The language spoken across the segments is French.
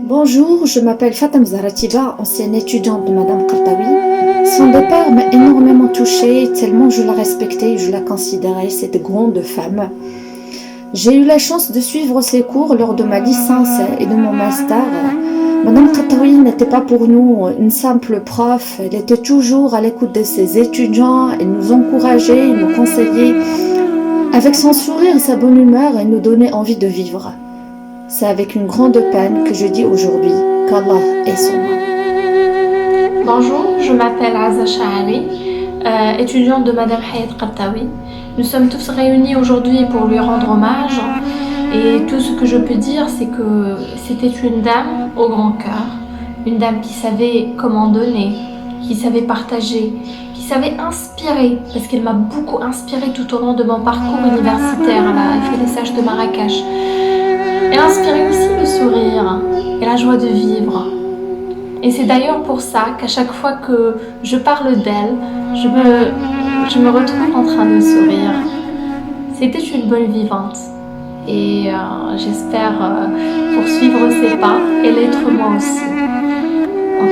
Bonjour, je m'appelle Fatem Zaratiba, ancienne étudiante de Madame Qartawi. Son départ m'a énormément touchée, tellement je la respectais et je la considérais, cette grande femme. J'ai eu la chance de suivre ses cours lors de ma licence et de mon master. Madame Qartawi n'était pas pour nous une simple prof, elle était toujours à l'écoute de ses étudiants, elle nous encourageait, nous conseillait. Avec son sourire et sa bonne humeur, elle nous donnait envie de vivre. C'est avec une grande peine que je dis aujourd'hui qu'Allah est son nom. Bonjour, je m'appelle Aza Shahari, étudiante de Madame Hayat Qartawi. Nous sommes tous réunis aujourd'hui pour lui rendre hommage et tout ce que je peux dire c'est que c'était une dame au grand cœur, une dame qui savait comment donner, qui savait partager, qui savait inspirer parce qu'elle m'a beaucoup inspirée tout au long de mon parcours universitaire à la FLSH de Marrakech. Elle inspirait aussi le sourire et la joie de vivre. Et c'est d'ailleurs pour ça qu'à chaque fois que je parle d'elle, je me retrouve en train de sourire. C'était une bonne vivante. Et j'espère poursuivre ses pas et l'être moi aussi. Donc,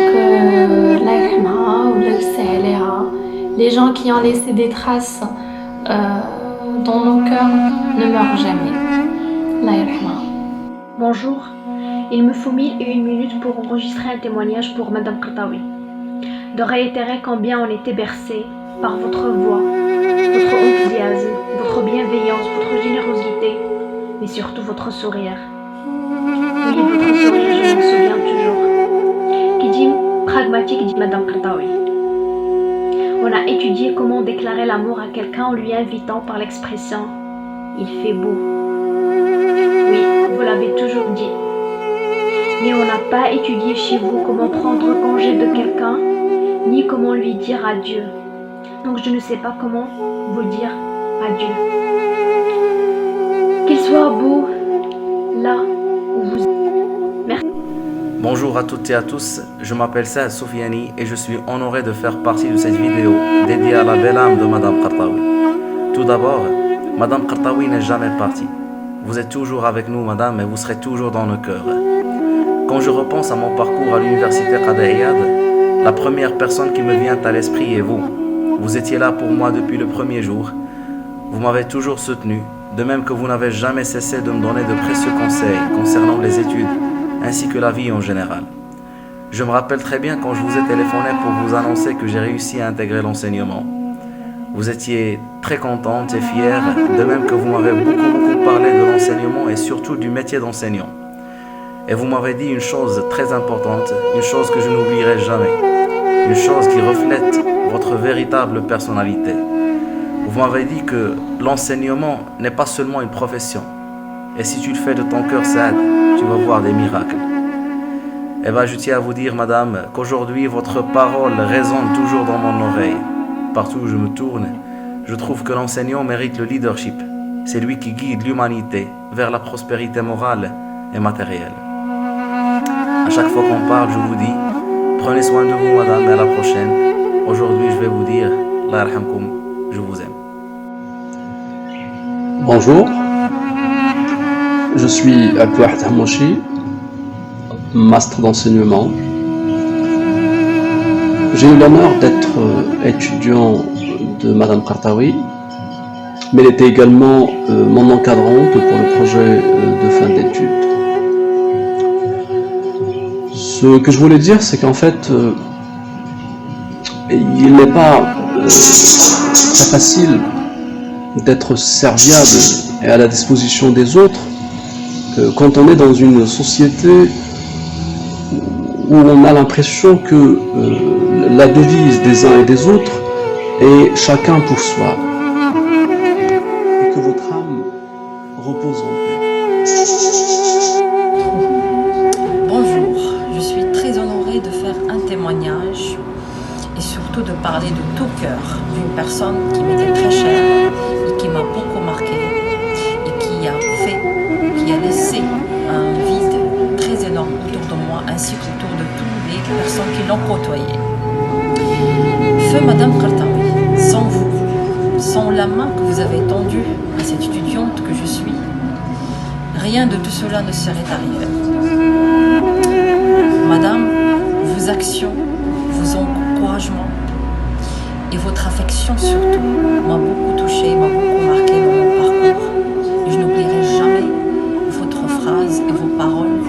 les gens qui ont laissé des traces dans nos cœurs ne meurent jamais. Bonjour, il me faut 1001 minutes pour enregistrer un témoignage pour Madame Qartawi, de réitérer combien on était bercé par votre voix, votre enthousiasme, votre bienveillance, votre générosité, mais surtout votre sourire. Oui, votre sourire, je m'en souviens toujours. Qui dit pragmatique dit Madame Qartawi. On a étudié comment déclarer l'amour à quelqu'un en lui invitant par l'expression « il fait beau ». Oui, vous l'avez toujours dit. Mais on n'a pas étudié chez vous comment prendre congé de quelqu'un, ni comment lui dire adieu. Donc je ne sais pas comment vous dire adieu. Qu'il soit beau là où vous êtes. Merci. Bonjour à toutes et à tous, je m'appelle Saad Soufiani et je suis honoré de faire partie de cette vidéo dédiée à la belle âme de Madame Qartawi. Tout d'abord, Madame Qartawi n'est jamais partie. Vous êtes toujours avec nous, madame, et vous serez toujours dans nos cœurs. Quand je repense à mon parcours à l'université Qadi Iyad, la première personne qui me vient à l'esprit est vous. Vous étiez là pour moi depuis le premier jour. Vous m'avez toujours soutenu, de même que vous n'avez jamais cessé de me donner de précieux conseils concernant les études, ainsi que la vie en général. Je me rappelle très bien quand je vous ai téléphoné pour vous annoncer que j'ai réussi à intégrer l'enseignement. Vous étiez très contente et fière, de même que vous m'avez beaucoup parlé de l'enseignement et surtout du métier d'enseignant. Et vous m'avez dit une chose très importante, une chose que je n'oublierai jamais, une chose qui reflète votre véritable personnalité. Vous m'avez dit que l'enseignement n'est pas seulement une profession. Et si tu le fais de ton cœur, Saad, tu vas voir des miracles. Et bien, je tiens à vous dire, madame, qu'aujourd'hui, votre parole résonne toujours dans mon oreille. Partout où je me tourne, je trouve que l'enseignant mérite le leadership. C'est lui qui guide l'humanité vers la prospérité morale et matérielle. À chaque fois qu'on parle, je vous dis, prenez soin de vous, madame, et à la prochaine. Aujourd'hui, je vais vous dire, Allah yarhamkoum, je vous aime. Bonjour, je suis Abdouahd Hamouchi, master d'enseignement. J'ai eu l'honneur d'être étudiant de Madame Qartawi, mais elle était également mon encadrante pour le projet de fin d'études. Ce que je voulais dire, c'est qu'en fait, il n'est pas très facile d'être serviable et à la disposition des autres quand on est dans une société où on a l'impression que la devise des uns et des autres est chacun pour soi, et que votre âme repose en paix. Bonjour, je suis très honorée de faire un témoignage et surtout de parler de tout cœur d'une personne qui m'était très chère et qui m'a beaucoup marqué et qui a laissé un vide très énorme autour de moi ainsi qu'autour de toutes les personnes qui l'ont côtoyée. Feu Madame Qartawi, sans vous, sans la main que vous avez tendue à cette étudiante que je suis, rien de tout cela ne serait arrivé. Madame, vos actions, vos encouragements et votre affection surtout m'a beaucoup touchée, m'a beaucoup marqué dans mon parcours. Et je n'oublierai jamais votre phrase et vos paroles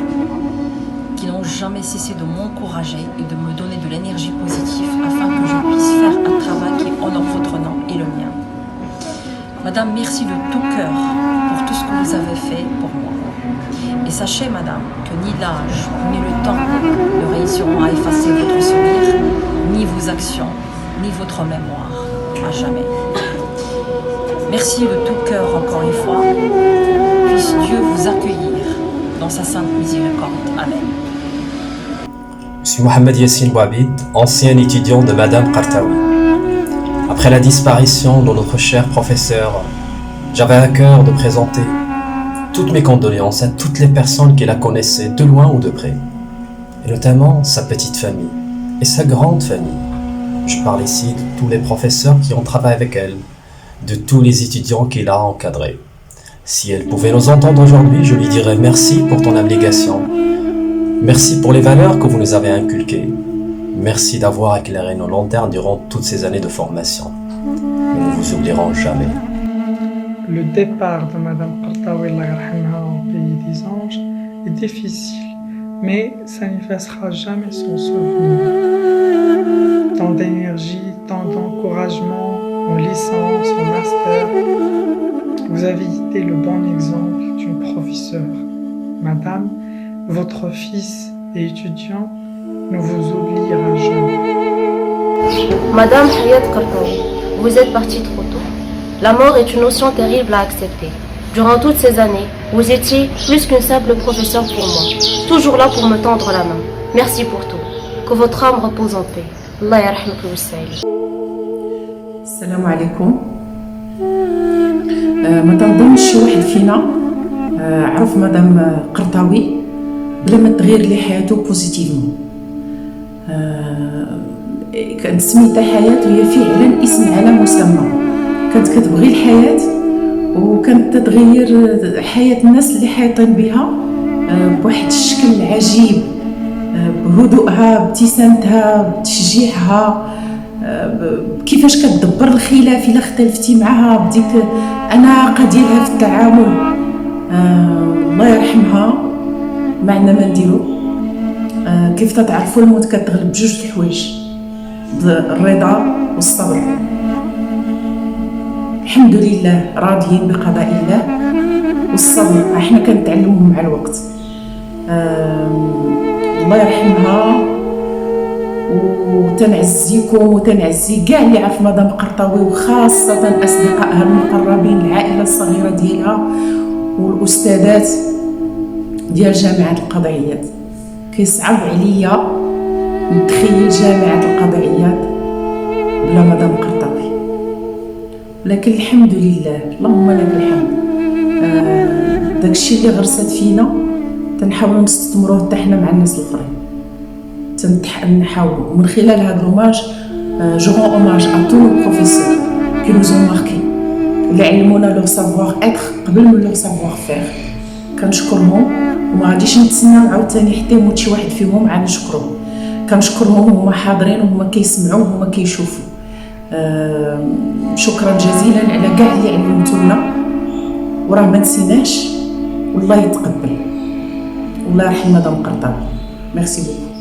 qui n'ont jamais cessé de m'encourager et de me donner de l'énergie positive afin que je puisse faire un travail qui honore votre nom et le mien. Madame, merci de tout cœur pour tout ce que vous avez fait pour moi. Et sachez, Madame, que ni l'âge, ni le temps ne réussiront à effacer votre sourire, ni vos actions, ni votre mémoire, à jamais. Merci de tout cœur encore une fois. Puisse Dieu vous accueillir dans sa sainte miséricorde. Amen. Je suis Mohamed Yassine Bouabid, ancien étudiant de Madame Qartawi. Après la disparition de notre cher professeur, j'avais à cœur de présenter toutes mes condoléances à toutes les personnes qui la connaissaient de loin ou de près, et notamment sa petite famille et sa grande famille. Je parle ici de tous les professeurs qui ont travaillé avec elle, de tous les étudiants qu'il a encadrés. Si elle pouvait nous entendre aujourd'hui, je lui dirais merci pour ton abnégation. Merci pour les valeurs que vous nous avez inculquées. Merci d'avoir éclairé nos lanternes durant toutes ces années de formation. Nous ne vous oublierons jamais. Le départ de Madame Qartawi au pays des anges est difficile, mais ça n'effacera jamais son souvenir. Tant d'énergie, tant d'encouragement en licence, en master. Vous avez été le bon exemple d'une professeure. Madame, votre fils et étudiant ne vous oubliera jamais. Madame Hayat Qartawi, vous êtes partie trop tôt. La mort est une notion terrible à accepter. Durant toutes ces années, vous étiez plus qu'une simple professeure pour moi, toujours là pour me tendre la main. Merci pour tout. Que votre âme repose en paix. Allah yarhamك ويسعدك. السلام عليكم. ما تنظنش شي واحد فينا عرف مدام قرطاوي بلا ما تغير ليه حياته بوزيتيفمون. كانت سميتها حياة وهي فعلا اسم على مسمى. كانت كتبغي الحياة وكانت تتغير حياة الناس اللي حايطين بها بواحد الشكل عجيب، بهدوءها، بابتسامتها، بتشجيعها، كيفاش كتدبر الخلاف الا اختلفتي معها، بديك اناقه ديالها في التعامل. الله يرحمها، ما عندنا ما نديرو. كيف تتعرفوا الموت كتغلب بجوج الحوايج، الرضا والصبر. الحمد لله راضيين بقضاء الله، والصبر احنا كنتعلموه مع الوقت. الله يرحمها، وتنعزيكم وتنعزي كاع اللي عرف مدام قرطاوي، وخاصة أصدقائها المقربين، العائلة الصغيرة ديالها والأستاذات ديال جامعة القضائيات. كيصعب عليا نتخيل جامعة القضائيات بلا مدام قرطاوي، لكن الحمد لله، اللهم لك الحمد. داكشي اللي غرست فينا تنحاولوا نستثمروه حتى حنا مع الناس الاخرين. نحاولوا من خلال هذا l'hommage je rends hommage à tous nos professeurs qui nous ont marqués، اللي علمونا leur savoir être قبل من leur savoir faire. كنشكرهم وما غاديش نتسناو عاوتاني حتى يموت شي واحد فيهم عاد نشكرهم. كنشكرهم وهما حاضرين وهما كيسمعوا وهما كيشوفوا. شكرا جزيلا على كاع اللي علمتونا، وراه ما نسيناش، والله يتقبل. والله يرحم مدام قرطاوي. ميرسي بوكو.